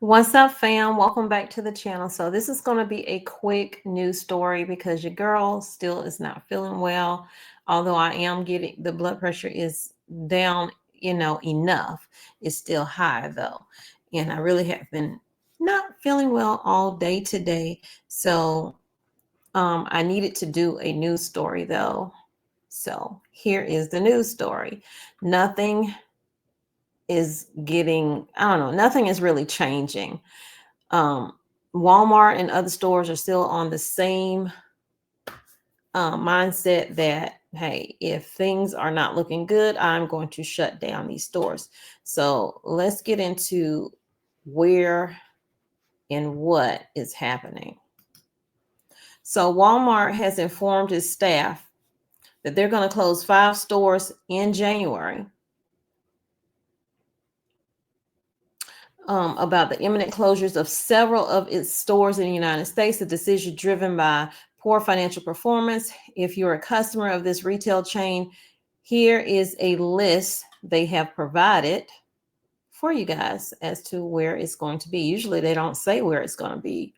What's up, fam? Welcome back to the channel. So this is going to be a quick news story because your girl still is not feeling well. Although I am getting the blood pressure is down, enough. It's still high though. And I really have been not feeling well all day today. So I needed to do a news story though. So here is the news story. Nothing is getting, I don't know, nothing is really changing. um, Walmart and other stores are still on the same mindset that, hey, if things are not looking good, I'm going to shut down these stores. So let's get into where and what is happening. So Walmart has informed its staff that they're going to close 5 stores in January. About the imminent closures of several of its stores in the United States, the decision driven by poor financial performance. If you're a customer of this retail chain, here is a list they have provided for you guys as to where it's going to be. Usually they don't say where it's going to be.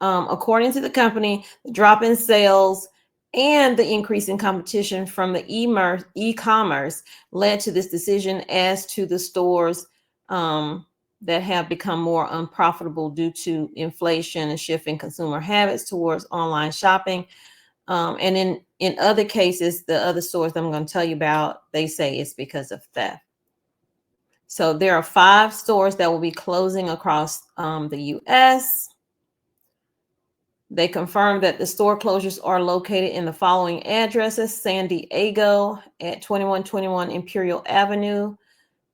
According to the company, the drop in sales and the increase in competition from the e-commerce led to this decision as to the stores that have become more unprofitable due to inflation and shift in consumer habits towards online shopping. And in other cases, the other stores that I'm going to tell you about, they say it's because of theft. So there are 5 stores that will be closing across the U.S. They confirmed that the store closures are located in the following addresses: San Diego at 2121 Imperial Avenue,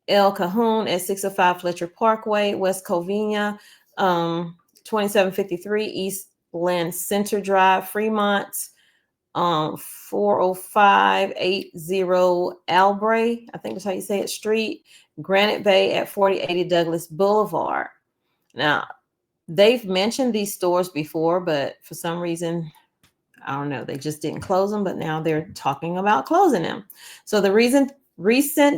El Cajon at 605 Fletcher Parkway, West Covina, 2753 East Land Center Drive, Fremont, 40580 Albray, I think that's how you say it, Street, Granite Bay at 4080 Douglas Boulevard. Now, they've mentioned these stores before, but for some reason, I don't know, they just didn't close them, but now they're talking about closing them. So the recent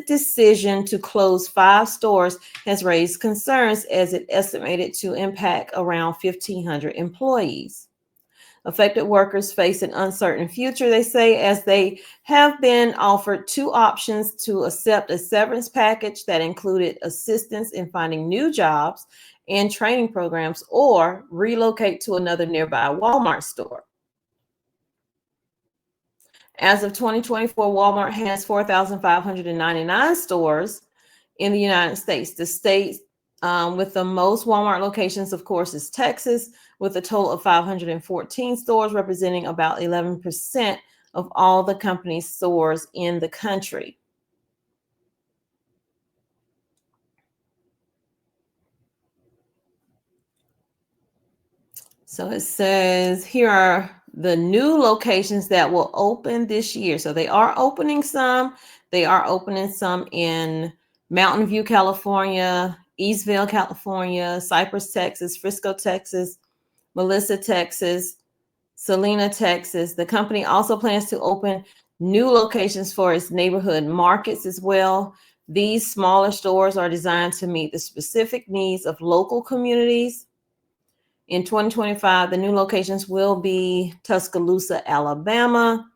decision to close 5 stores has raised concerns as it estimated to impact around 1,500 employees. Affected workers face an uncertain future, they say, as they have been offered 2 options to accept a severance package that included assistance in finding new jobs and training programs, or relocate to another nearby Walmart store. As of 2024, Walmart has 4,599 stores in the United States. The state with the most Walmart locations, of course, is Texas, with a total of 514 stores, representing about 11% of all the company's stores in the country. So it says here are the new locations that will open this year. So they are opening some. They are opening some in Mountain View, California, Eastville, California, Cypress, Texas, Frisco, Texas, Melissa, Texas, Salina, Texas. The company also plans to open new locations for its neighborhood markets as well. These smaller stores are designed to meet the specific needs of local communities. In 2025, the new locations will be Tuscaloosa, Alabama,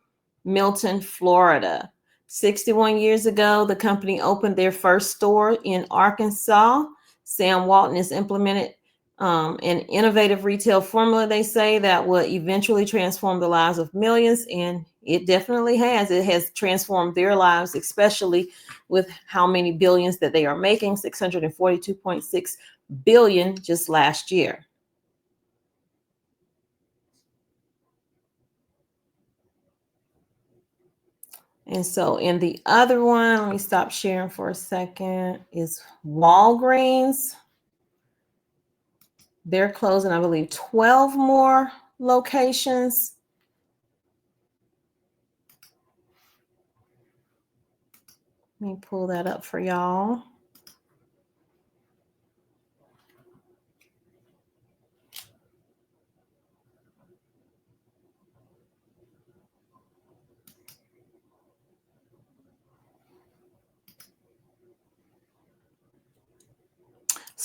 Milton, Florida. 61 years ago, the company opened their first store in Arkansas. Sam Walton has implemented an innovative retail formula, they say, that will eventually transform the lives of millions. And it definitely has. It has transformed their lives, especially with how many billions that they are making, 642.6 billion just last year. And so in the other one, let me stop sharing for a second, is Walgreens. They're closing, I believe, 12 more locations. Let me pull that up for y'all.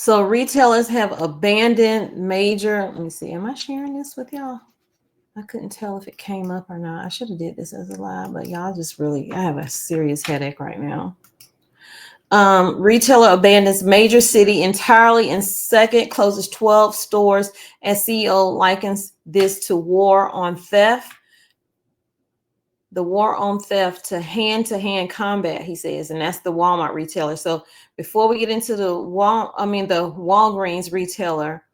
So retailers have abandoned major, let me see, am I sharing this with y'all? I couldn't tell if it came up or not. I should have did this as a live, but y'all just really, I have a serious headache right now. Retailer abandons major city entirely in second, closes 12 stores as CEO likens this to war on theft. The war on theft to hand combat, he says, and that's the Walmart retailer. So before we get into the Walgreens retailer,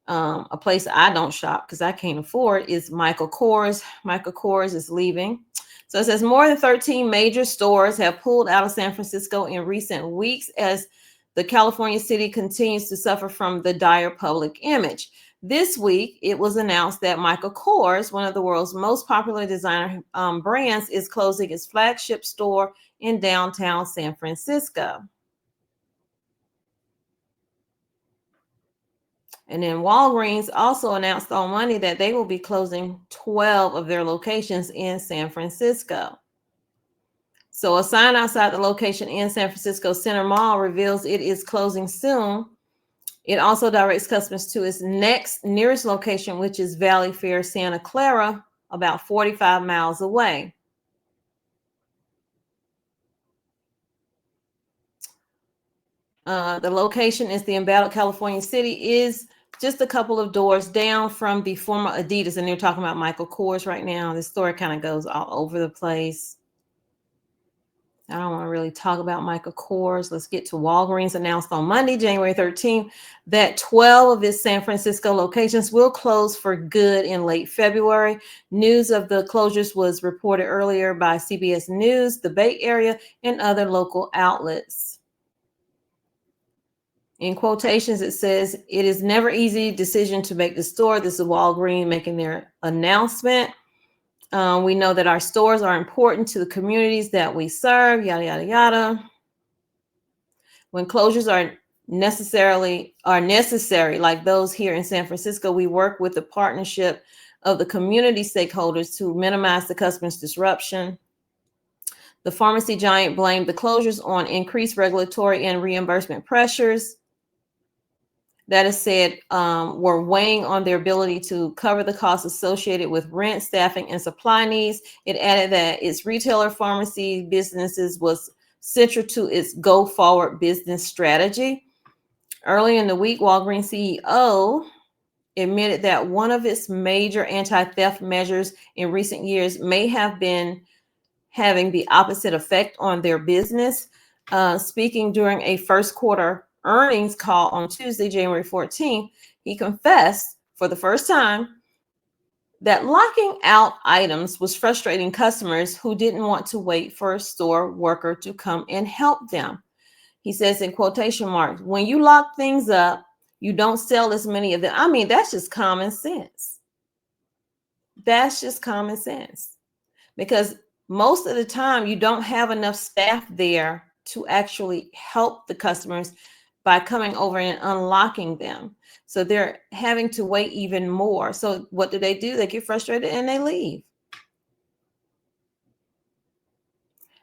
a place I don't shop because I can't afford is Michael Kors. Michael Kors is leaving. So it says more than 13 major stores have pulled out of San Francisco in recent weeks as the California city continues to suffer from the dire public image. This week, it was announced that Michael Kors, one of the world's most popular designer brands, is closing its flagship store in downtown San Francisco. And then Walgreens also announced on Monday that they will be closing 12 of their locations in San Francisco. So a sign outside the location in San Francisco Center Mall reveals it is closing soon. It also directs customers to its next nearest location, which is Valley Fair, Santa Clara, about 45 miles away. The location is the embattled California city is just a couple of doors down from the former Adidas, and they're talking about Michael Kors right now. The story kind of goes all over the place. I don't want to really talk about Michael Kors. Let's get to Walgreens. Announced on Monday, January 13th, that 12 of its San Francisco locations will close for good in late February. News of the closures was reported earlier by CBS News, the Bay Area, and other local outlets. In quotations, it says, "It is never easy decision to make the store." This is Walgreens making their announcement. We know that our stores are important to the communities that we serve, yada, yada, yada. When closures are necessary, like those here in San Francisco, we work with the partnership of the community stakeholders to minimize the customer's disruption. The pharmacy giant blamed the closures on increased regulatory and reimbursement pressures that is said were weighing on their ability to cover the costs associated with rent, staffing, and supply needs. It added that its retailer pharmacy businesses was central to its go-forward business strategy. Early in the week, Walgreens CEO admitted that one of its major anti-theft measures in recent years may have been having the opposite effect on their business. Speaking during a first quarter earnings call on Tuesday, January 14th, he confessed for the first time that locking out items was frustrating customers who didn't want to wait for a store worker to come and help them. He says in quotation marks, "When you lock things up, you don't sell as many of them." I mean, that's just common sense. That's just common sense. Because most of the time you don't have enough staff there to actually help the customers by coming over and unlocking them. So they're having to wait even more. So what do? They get frustrated and they leave.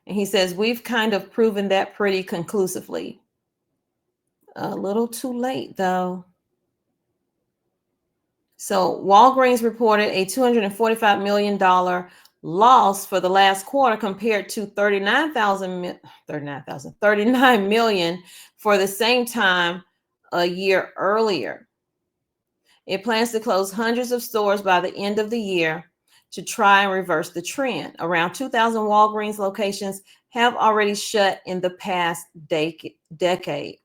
And he says, "We've kind of proven that pretty conclusively." A little too late, though. So Walgreens reported a $245 million loss for the last quarter compared to 39 million for the same time a year earlier. It plans to close hundreds of stores by the end of the year to try and reverse the trend. Around 2,000 Walgreens locations have already shut in the past decade.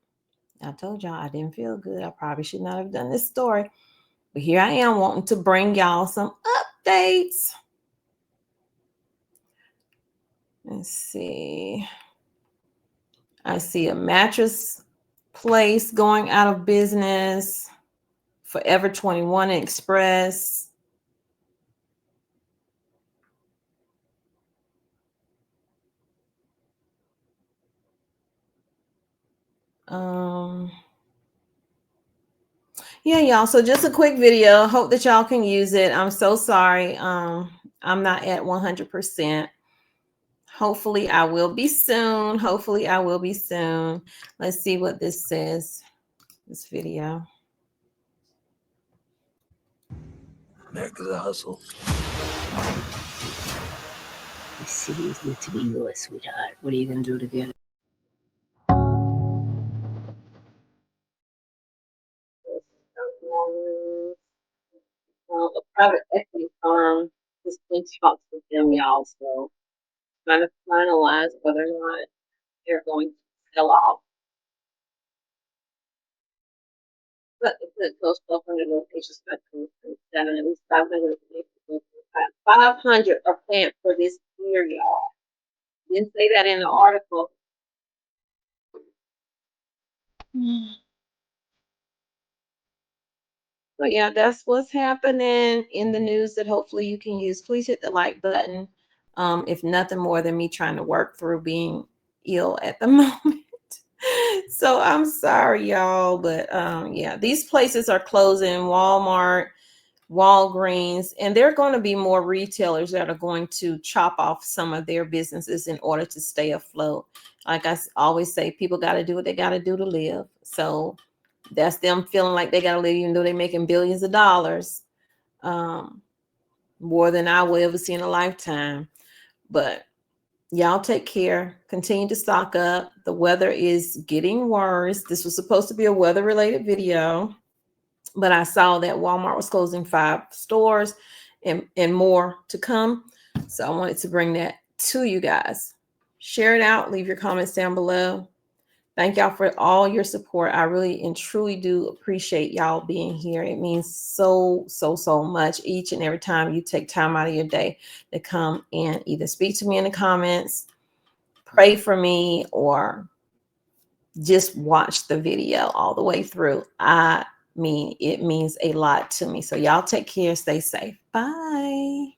I told y'all I didn't feel good. I probably should not have done this story. But here I am wanting to bring y'all some updates. Let's see. I see a mattress place going out of business. Forever 21 Express. Yeah, y'all. So just a quick video. Hope that y'all can use it. I'm so sorry. I'm not at 100%. Hopefully I will be soon. Let's see what this says. this video. America's a hustle. This city is meant to be yours, sweetheart. What are you gonna do to get it? A private equity firm just been talks with them, y'all. So trying to finalize whether or not they're going to sell off. But it goes 1,200 locations, 7 at least 500. 500 are planned for this year, y'all. Didn't say that in the article. But yeah, that's what's happening in the news that hopefully you can use. Please hit the like button. If nothing more than me trying to work through being ill at the moment. So I'm sorry, y'all, but yeah, these places are closing. Walmart, Walgreens, and there are going to be more retailers that are going to chop off some of their businesses in order to stay afloat. Like I always say, people got to do what they got to do to live. So that's them feeling like they got to live, even though they're making billions of dollars, more than I will ever see in a lifetime. But y'all take care. Continue to stock up. The weather is getting worse. This was supposed to be a weather-related video, but I saw that Walmart was closing 5 stores and more to come. So I wanted to bring that to you guys. Share it out. Leave your comments down below. Thank y'all for all your support. I really and truly do appreciate y'all being here. It means so much each and every time you take time out of your day to come and either speak to me in the comments, pray for me, or just watch the video all the way through. I mean, it means a lot to me. So y'all take care. Stay safe. Bye.